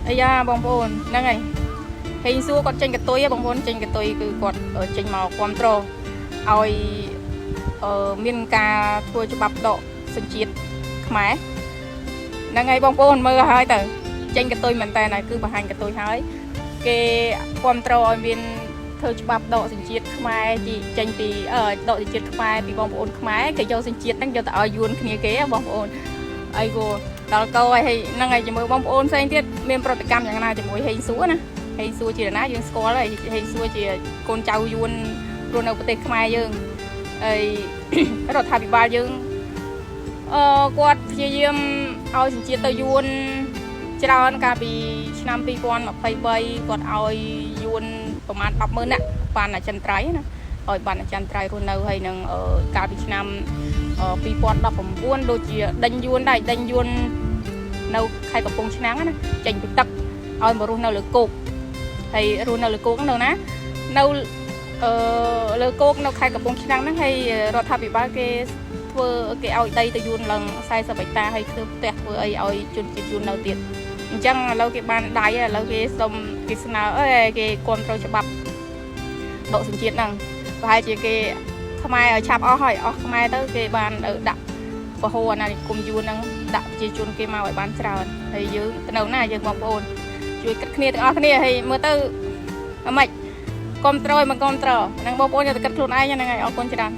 អាយ៉ាបងប្អូនហ្នឹងហើយហេងសួរគាត់ចេញកតុយបងប្អូនចេញកតុយគឺគាត់ចេញមកគ្រប់គ្រងឲ្យមានការធ្វើច្បាប់ដកសញ្ជាតិខ្មែរហ្នឹងហើយបងប្អូនមើលហើយទៅចេញកតុយមែនតើគឺបង្ហាញកតុយហើយគេគ្រប់គ្រងឲ្យមានធ្វើច្បាប់ដកសញ្ជាតិខ្មែរចេញពីដកសញ្ជាតិខ្មែរពីបងប្អូនខ្មែរគេយកសញ្ជាតិហ្នឹងយកទៅឲ្យយួនគ្នាគេបងប្អូនអីគោដល់កោហើយហ្នឹងហើយជាមួយបងប្អូនផ្សេងទៀតមានប្រតិកម្មយ៉ាងណាជាមួយហេងសួរណាហេងសួរជាណាយើងស្គាល់ហើយហេងសួរជាកូនចៅយួនរស់នៅប្រទេសខ្មែរយើងហើយរដ្ឋាភិបាលយើងគាត់ព្យាយាមឲ្យសញ្ជាតិទៅយួនច្រើនកាលពីឆ្នាំ2023គាត់ឲ្យយួនប្រមាណ100000នាក់បានអចិន្ត្រៃយ៍ណាឲ្យបានអចិន្ត្រៃយ៍រស់នៅហើយនឹងកាលពីឆ្នាំ2019ដូចជាដេញយួនដែរដេញយួននៅខេត្តកំពង់ឆ្នាំងណាចេញពីទឹកឲ្យមករស់នៅលើគោកហើយរស់នៅលើគោកនៅណានៅលើគោកនៅខេត្តកំពង់ឆ្នាំងហ្នឹងហើយរដ្ឋាភិបាលគេធ្វើគេឲ្យដីទៅយួនឡើង40ហិកតាហើយធ្វើផ្ទះធ្វើអីឲ្យជនជាតិយួននៅទៀតអញ្ចឹងឥឡូវគេបានដៃឥឡូវគេសុំគេស្នើគេគ្រប់គ្រងច្បាប់ដកសញ្ជាតិហ្នឹងប្រហែលជាគេខ្មែរឲ្យឆាប់អស់ហើយអស់ខ្មែរទៅគេបានដាក់ពហុអាណានិគមយួនហ្នឹងដាក់ប្រជាជនគេមកឲ្យបានច្រើនហើយយើងទៅនៅណាយើងបងប្អូនជួយគិតគ្នាទាំងអស់គ្នាហើយមើលទៅអាម៉េចគ្រប់គ្រងមិនគ្រប់គ្រងហ្នឹងបងប្អូនយកទៅគិតខ្លួនឯងហ្នឹងហើយអរគុណច្រើន